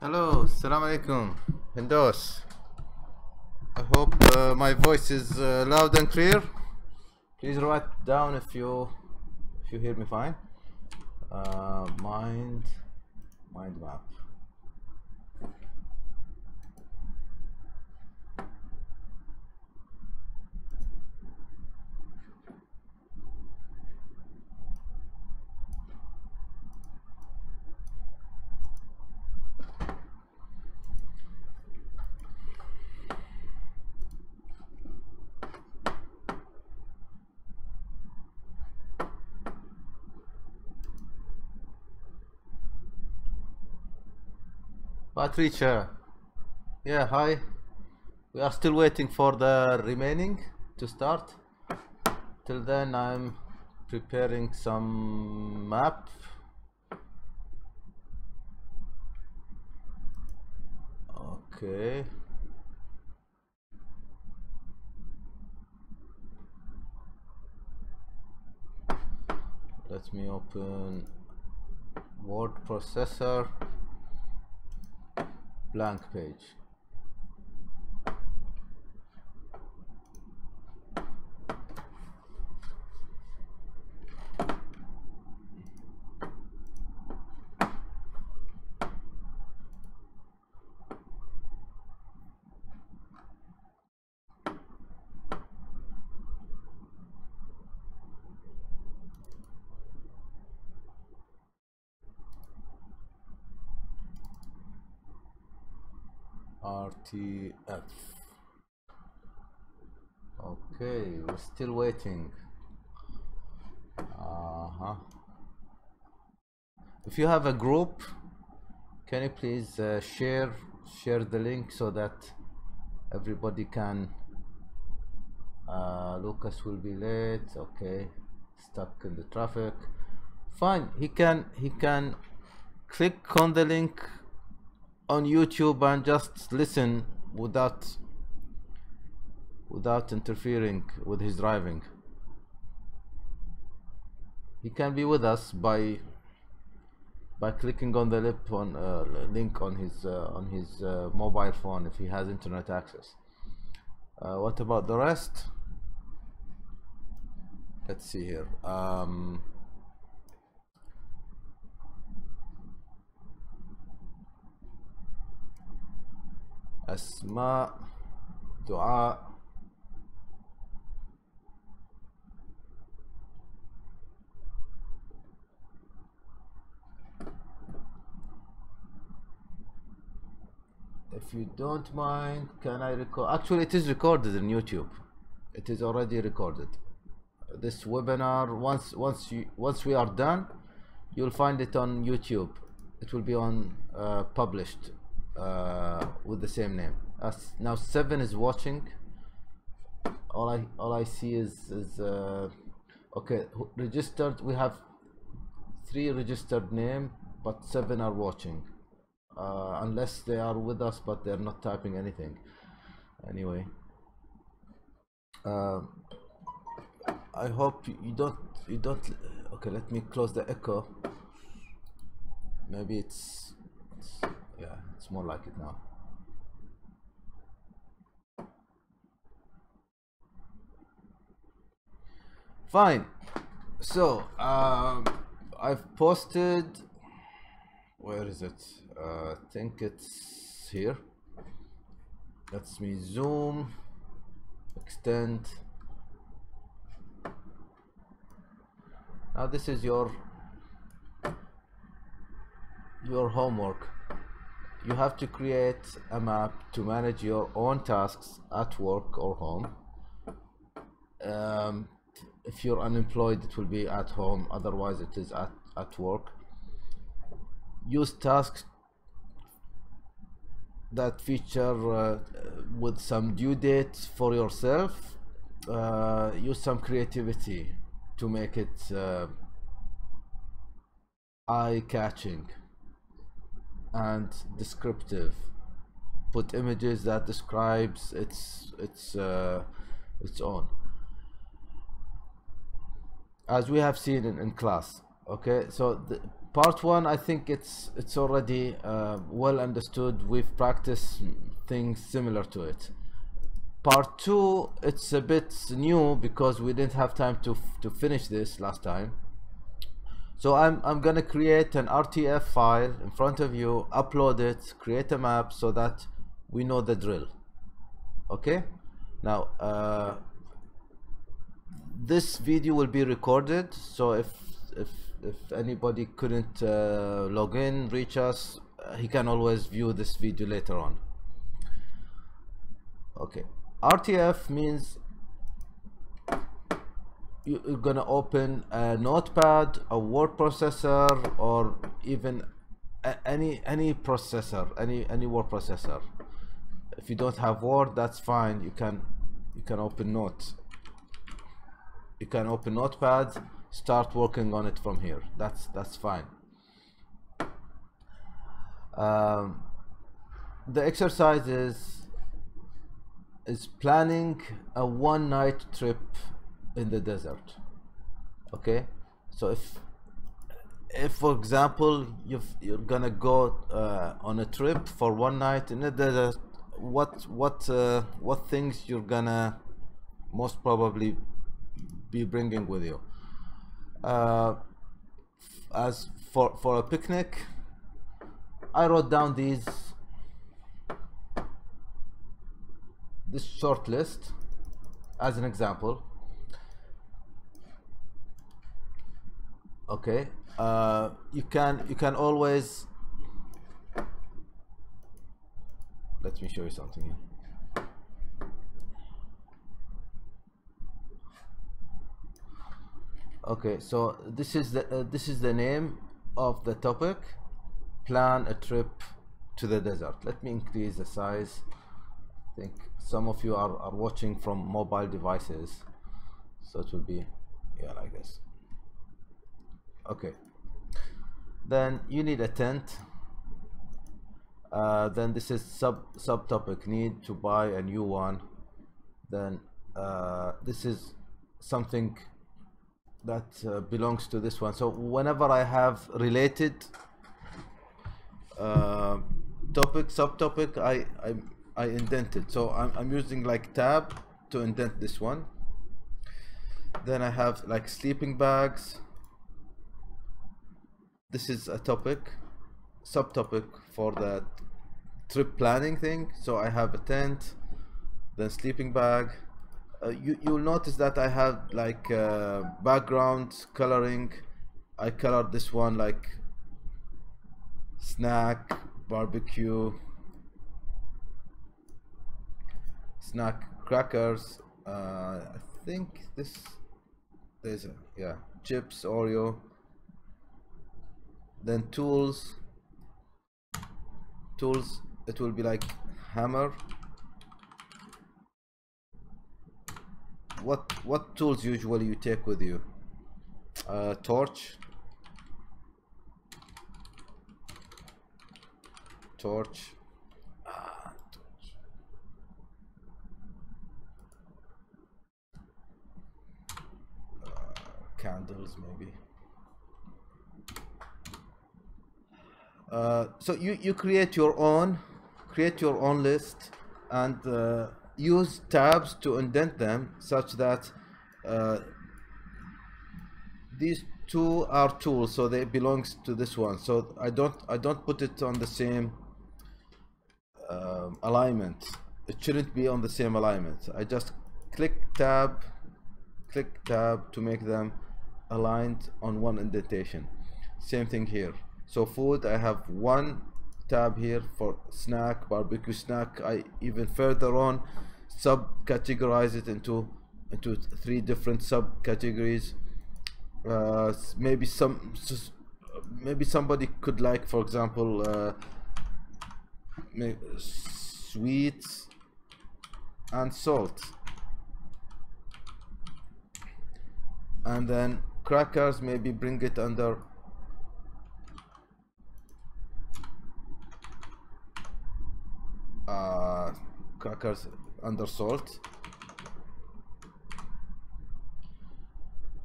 Hello, salam alaikum, Hindos. I hope my voice is loud and clear. Please write down if you hear me fine. Mind map. Patricia, yeah, hi. We are still waiting for the remaining to start. Till then, I'm preparing some map. Okay. Let me open word processor, blank page. RTF. Okay, we're still waiting. If you have a group, can you please share the link so that everybody can. Lucas will be late. Okay, stuck in the traffic. Fine. He can click on the link on YouTube and just listen without interfering with his driving. He can be with us by clicking on the link on his mobile phone if he has internet access. What about the rest? Let's see here. Asma, Dua. If you don't mind, can I record? Actually, it is recorded in YouTube. It is already recorded. This webinar, once we are done, you'll find it on YouTube. It will be on published with the same name. Now 7 is watching. All I see is okay, registered. We have 3 registered name, but 7 are watching. Unless they are with us but they're not typing anything. Anyway, I hope you don't okay, let me close the echo. Maybe it's yeah, it's more like it now. Fine. So I've posted, where is it? I think it's here. Let me zoom, extend. Now this is your homework. You have to create a map to manage your own tasks at work or home. If you're unemployed, it will be at home, otherwise it is at work. Use tasks that feature with some due date for yourself. Use some creativity to make it eye-catching and descriptive. Put images that describes its own, as we have seen in class. Okay, so part one, I think it's already well understood. We've practiced things similar to it. Part two, it's a bit new because we didn't have time to finish this last time. So I'm gonna create an RTF file in front of you, upload it, create a map so that we know the drill. Okay, now this video will be recorded, so if anybody couldn't log in, reach us, he can always view this video later on. Okay, RTF means you're gonna open a notepad, a word processor, or even any processor, any word processor. If you don't have Word, that's fine. You can open Note. You can open Notepad, start working on it from here. That's fine. The exercise is planning a one-night trip in the desert. Okay, so if for example you're gonna go on a trip for one night in the desert, what things you're gonna most probably be bringing with you? As for a picnic, I wrote down this short list as an example. Okay, you can always, let me show you something here. Okay, so this is the name of the topic, plan a trip to the desert. Let me increase the size. I think some of you are watching from mobile devices, so it will be, yeah, like this. Okay, then you need a tent. Then this is subtopic, need to buy a new one. Then this is something that belongs to this one. So whenever I have related topic, subtopic, I indent it. So I'm using like tab to indent this one. Then I have like sleeping bags. This is a topic, subtopic for the trip planning thing. So I have a tent, then sleeping bag. You'll notice that I have like background coloring. I colored this one like snack, barbecue, snack crackers. I think there's chips, Oreo. Then tools, it will be like hammer. What tools usually you take with you? Torch, candles maybe. So you create your own list and use tabs to indent them such that these two are tools, so they belongs to this one. So I don't put it on the same alignment. It shouldn't be on the same alignment. I just click tab to make them aligned on one indentation. Same thing here. So food, I have one tab here for snack, barbecue snack. I even further on subcategorize it into 3 different subcategories. Maybe somebody could like, for example, sweets and salt, and then crackers, maybe bring it under crackers under salt.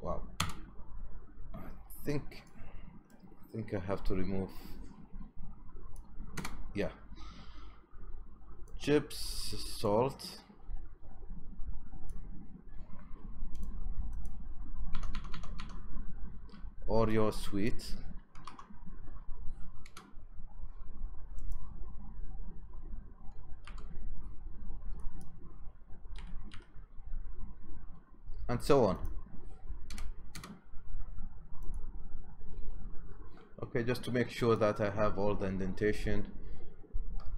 Wow, I think I have to remove, yeah, chips, salt, Oreo sweet, and so on. Okay, just to make sure that I have all the indentation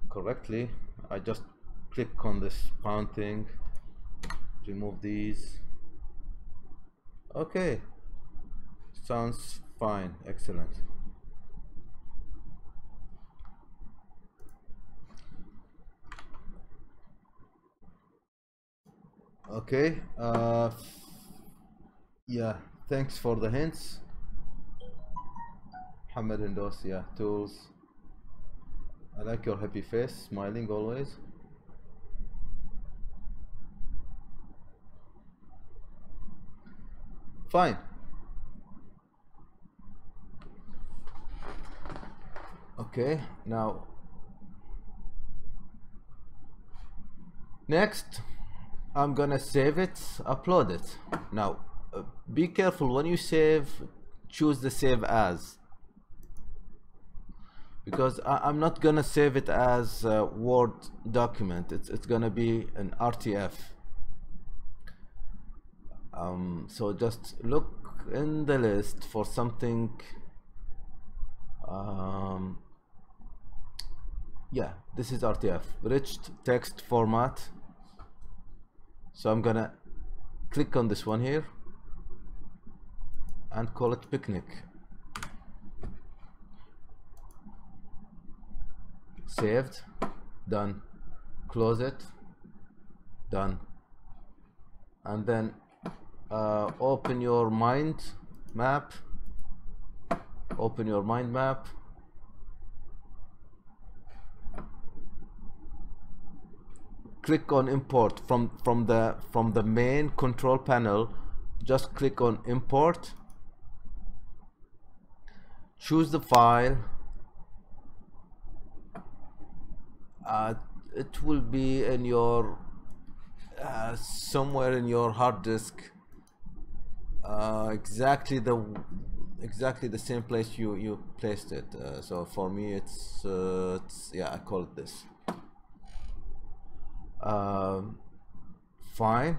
correctly, I just click on this pound thing, remove these. Okay, sounds fine, excellent. Okay, yeah, thanks for the hints. Muhammad Indos, yeah, tools. I like your happy face, smiling always. Fine. Okay, now next I'm gonna save it, upload it. Now be careful when you save, choose the save as, because I'm not gonna save it as a Word document. It's gonna be an RTF. So just look in the list for something. Yeah, this is RTF, rich text format. So I'm gonna click on this one here and call it picnic. Saved, done, close it, done. And then open your mind map, open your mind map, click on import from the main control panel. Just click on import, choose the file. It will be in your somewhere in your hard disk, exactly the same place you placed it. So for me it's yeah, I call it this. Fine,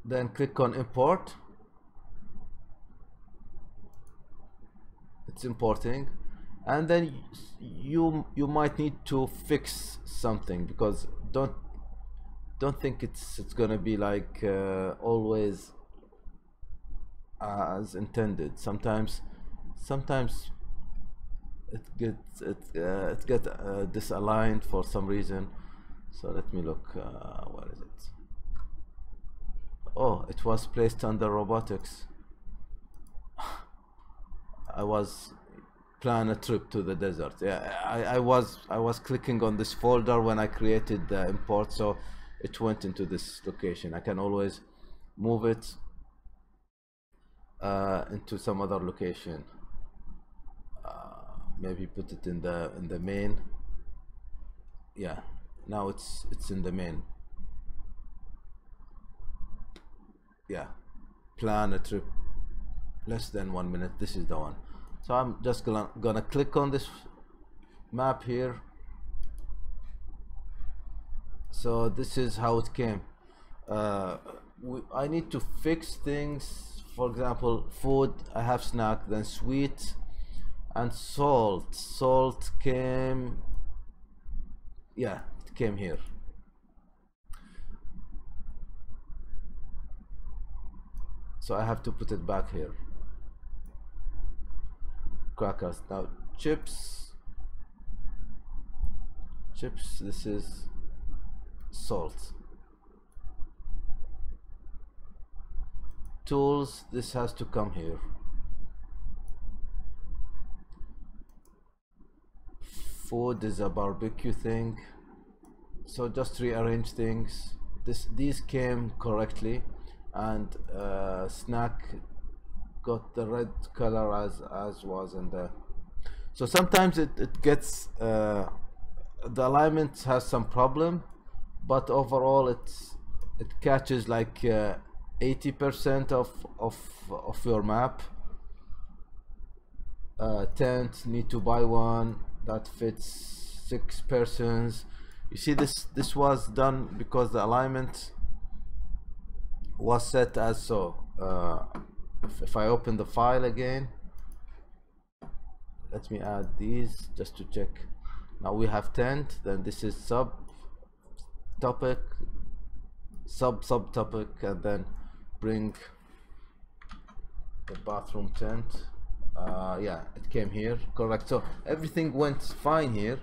then click on import. It's importing, and then you might need to fix something, because don't think it's gonna be like always as intended. Sometimes it gets disaligned for some reason. So let me look, where is it? Oh, it was placed under robotics. I was plan a trip to the desert. Yeah, I was clicking on this folder when I created the import, so it went into this location. I can always move it into some other location. Maybe put it in the main. Yeah, now it's in the main. Yeah, plan a trip less than 1 minute. This is the one. So I'm just gonna click on this map here. So this is how it came. I need to fix things. For example, food, I have snack, then sweet, and salt. Salt came, yeah, it came here. So I have to put it back here. Crackers. Now chips, this is salt. Tools, this has to come here. Food is a barbecue thing, so just rearrange things. These came correctly, and snack got the red color as was in the. So sometimes it gets the alignment has some problem, but overall it catches like 80% of your map. Tent, need to buy one that fits 6 persons. You see, this was done because the alignment was set as so. If I open the file again, let me add these just to check. Now we have tent, then this is sub topic, sub topic, and then bring the bathroom tent. Yeah, it came here, correct. So everything went fine here.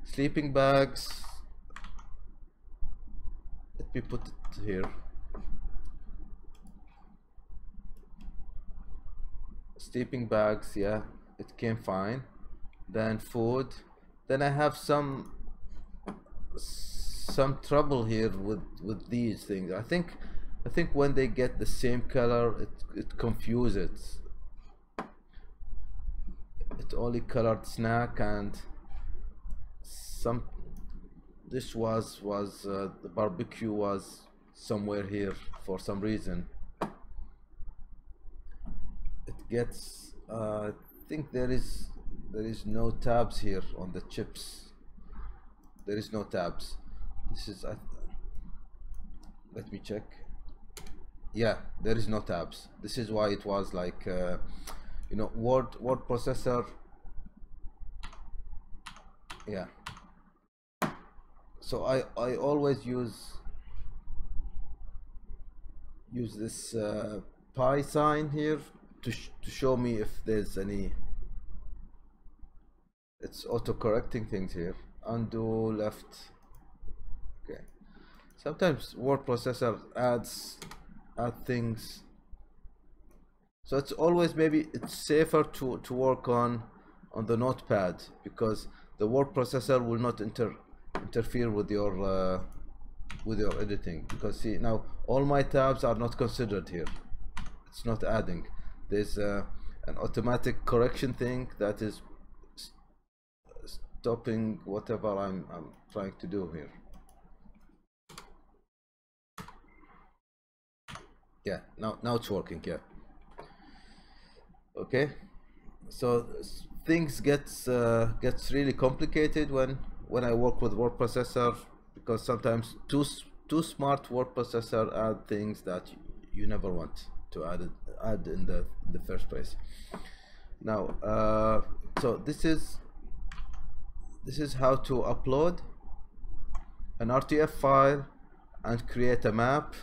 Sleeping bags, let me put it here. Sleeping bags, yeah, it came fine. Then food, then I have some trouble here with these things. I think when they get the same color, it confuses. It only colored snack, and some this was the barbecue was somewhere here for some reason. It gets I think there is no tabs here on the chips. There is no tabs. This is let me check. Yeah, there is no tabs. This is why it was like you know, word processor. Yeah, so I always use this pi sign here to show me if there's any. It's auto correcting things here. Undo left. Okay, sometimes word processor add things, so it's always, maybe it's safer to work on the notepad, because the word processor will not interfere with your editing. Because see, now all my tabs are not considered here. It's not adding. There's an automatic correction thing that is stopping whatever I'm trying to do here. Yeah, now it's working. Yeah. Okay, so things gets really complicated when I work with word processor, because sometimes too smart word processor add things that you never want to add in the first place. Now so this is how to upload an RTF file and create a map.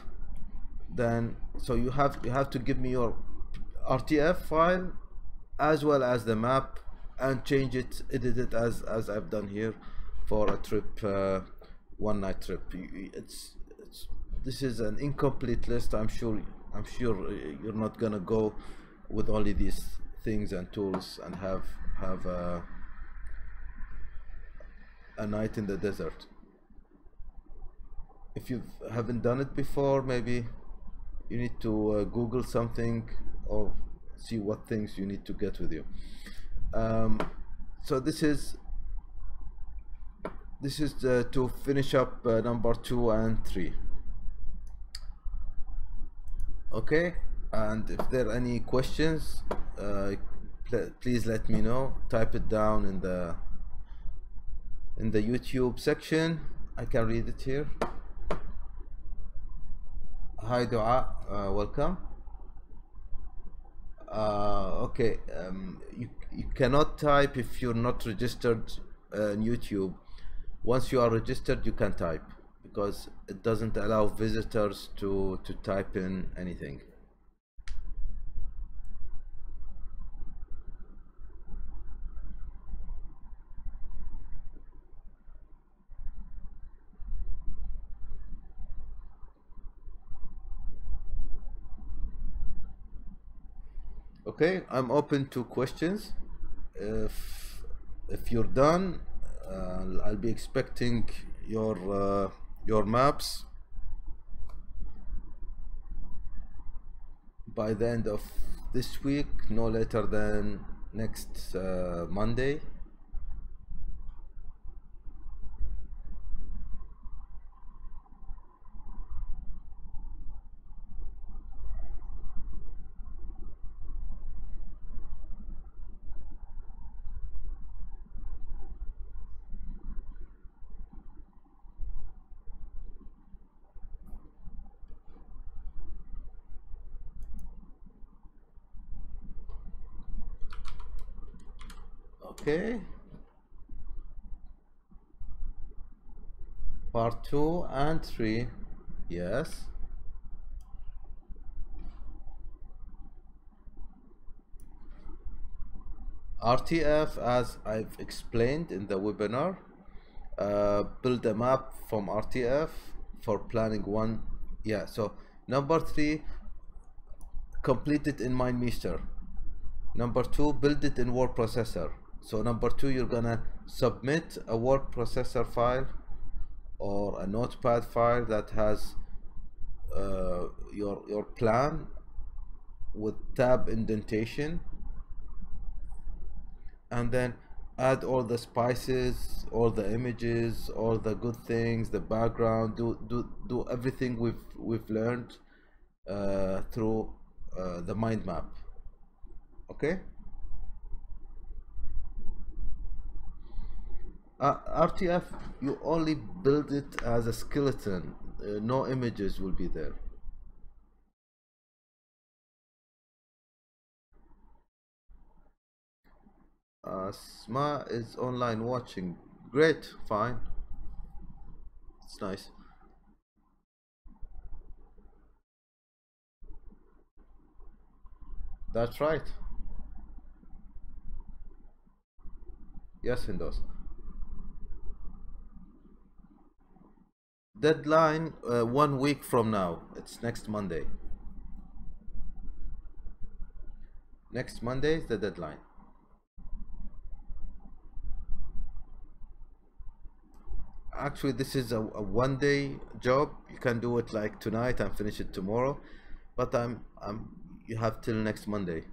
Then so you have to give me your RTF file as well as the map, and change it, edit it as I've done here for a trip, one night trip. This is an incomplete list. I'm sure you're not gonna go with only these things and tools and have a night in the desert. If you haven't done it before, maybe you need to Google something or see what things you need to get with you. So this is to finish up number 2 and 3. Okay, and if there are any questions, please let me know. Type it down in the YouTube section. I can read it here. Hi Dua, welcome. Okay, you cannot type if you're not registered in YouTube. Once you are registered, you can type, because it doesn't allow visitors to type in anything. Okay, I'm open to questions. If you're done, I'll be expecting your maps by the end of this week, no later than next Monday. Okay, part 2 and 3. Yes. RTF, as I've explained in the webinar, build a map from RTF for planning one. Yeah, so number 3, complete it in MindMeter. Number 2, build it in word processor. So number 2, you're gonna submit a word processor file or a notepad file that has your plan with tab indentation, and then add all the spices, all the images, all the good things, the background. Do everything we've learned through the mind map. Okay. RTF, you only build it as a skeleton. No images will be there. Sma is online watching. Great, fine. It's nice. That's right. Yes, Windows. Deadline 1 week from now. It's next Monday. Next Monday is the deadline. Actually, this is a 1 day job. You can do it like tonight and finish it tomorrow, but you have till next Monday.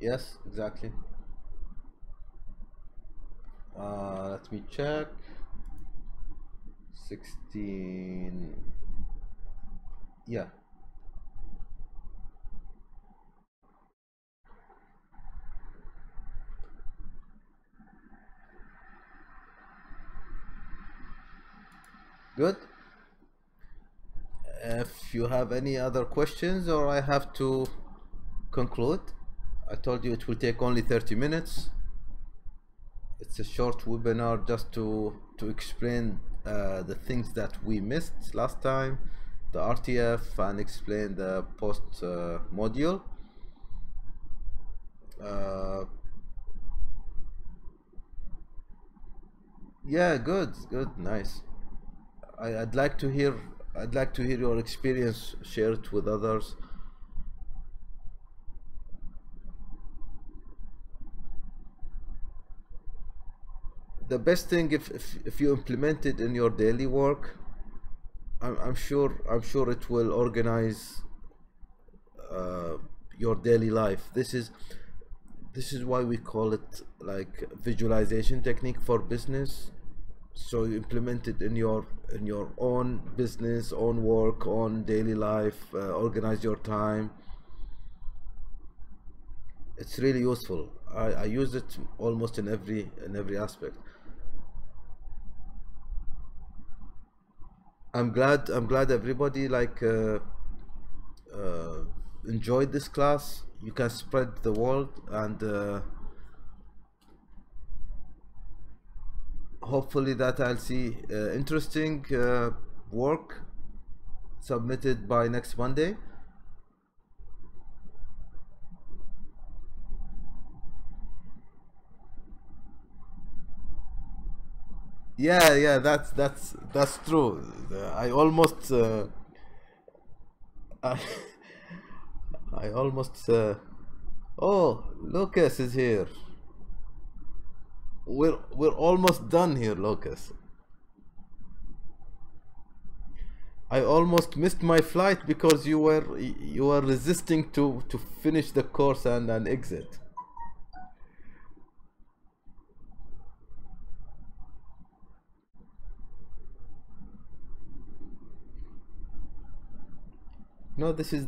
Yes, exactly. Let me check. 16. Yeah. Good. If you have any other questions, or I have to conclude. I told you it will take only 30 minutes. It's a short webinar just to explain the things that we missed last time, the RTF, and explain the post module. Yeah, good, nice. I'd like to hear your experience, share it with others. The best thing, if you implement it in your daily work, I'm sure it will organize your daily life. This is why we call it like visualization technique for business. So you implement it in your own business, own work, own daily life, organize your time. It's really useful. I use it almost in every aspect. I'm glad everybody enjoyed this class. You can spread the word, and hopefully that I'll see interesting work submitted by next Monday. Yeah, that's true. I almost I, I almost oh, Lucas is here. We're almost done here, Lucas. I almost missed my flight because you were resisting to finish the course and exit. No, this is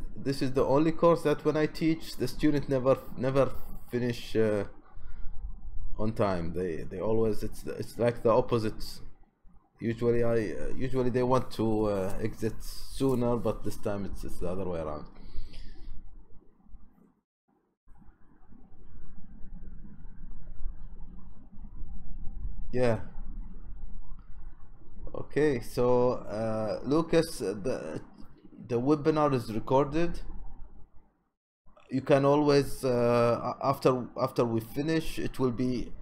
the only course that when I teach, the student never finish on time. They always it's like the opposite. Usually they want to exit sooner, but this time it's the other way around. Yeah. Okay. So Lucas, the webinar is recorded. You can always after we finish, it will be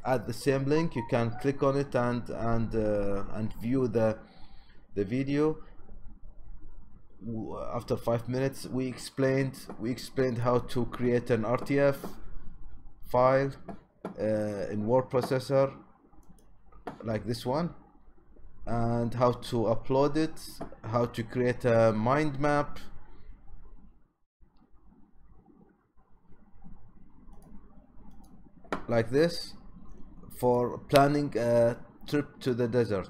at the same link. You can click on it and view the video. After 5 minutes, we explained how to create an RTF file in word processor like this one, and how to upload it, how to create a mind map, like this, for planning a trip to the desert.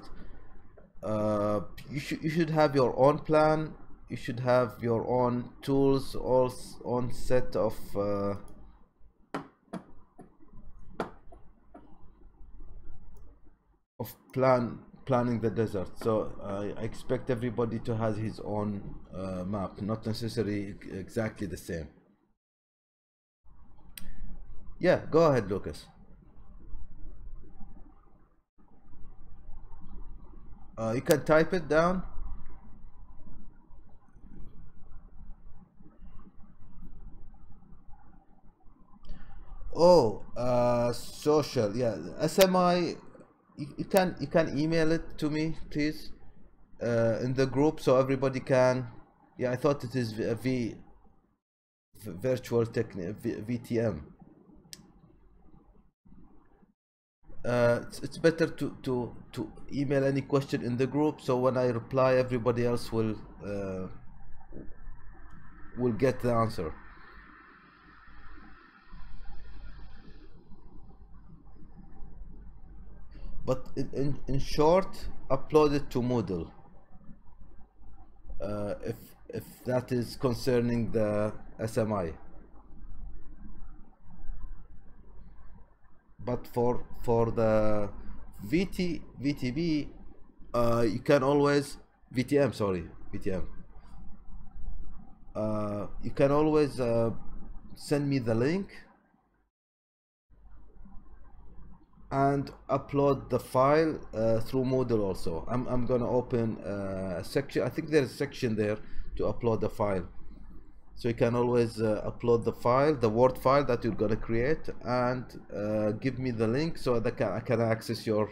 You should have your own plan. You should have your own tools, all own set of planning the desert. So I expect everybody to have his own map, not necessarily exactly the same. Yeah, go ahead, Lucas. You can type it down. Oh, social. Yeah, SMI. You can email it to me, please, in the group so everybody can. Yeah, I thought it is virtual VTM. It's better to email any question in the group, so when I reply, everybody else will get the answer. But in short, upload it to Moodle. If that is concerning the SMI. But for the VTB, you can always VTM. Sorry, VTM. You can always send me the link and upload the file through Moodle also. I'm gonna open a section. I think there's a section there to upload the file. So you can always upload the file, the Word file that you're gonna create, and give me the link so that I can access your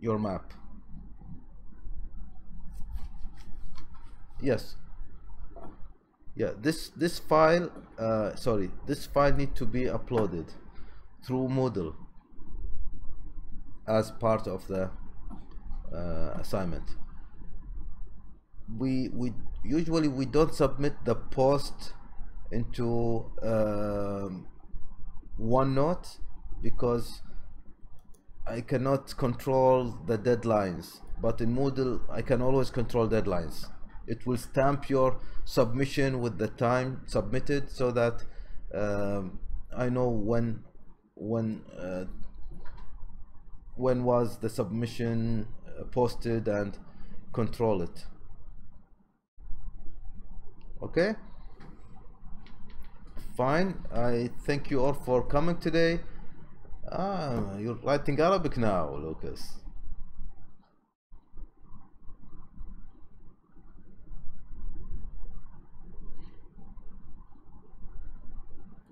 map. Yes. Yeah. This file, sorry, this file need to be uploaded through Moodle as part of the assignment. We usually we don't submit the post into OneNote because I cannot control the deadlines, but in Moodle I can always control deadlines. It will stamp your submission with the time submitted so that I know when was the submission posted and control it. Okay, fine. I thank you all for coming today. You're writing Arabic now, Lucas.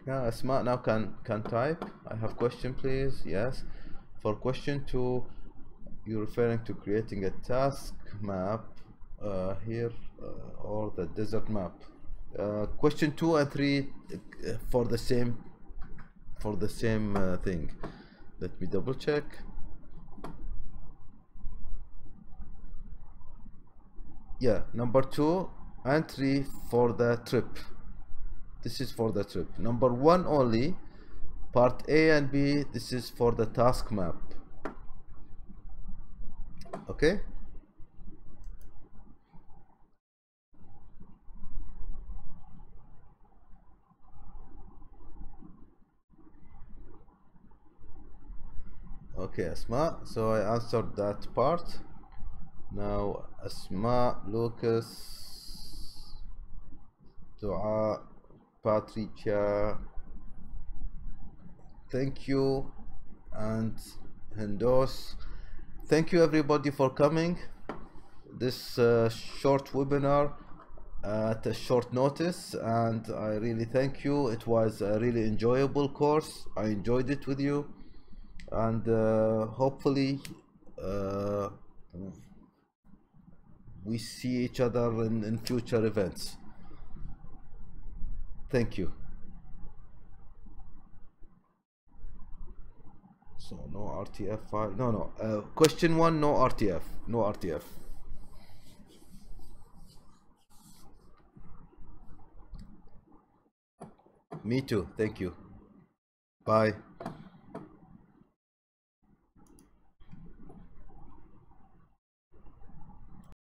Yeah, Asma now can type. I have question, please. Yes. For question 2, you're referring to creating a task map here or the desert map. Question 2 and 3 for the same thing. Let me double check. Yeah, number 2 and 3 for the trip. This is for the trip. Number 1 only, part A and B, this is for the task map. Okay? Okay, Asma, so I answered that part. Now Asma, Lucas, Dua, Patricia, thank you, and Hendos. Thank you everybody for coming. This short webinar at a short notice, and I really thank you. It was a really enjoyable course. I enjoyed it with you, and hopefully we see each other in future events. Thank you. So no RTF file. No. Question 1, no RTF. No RTF. Me too. Thank you. Bye.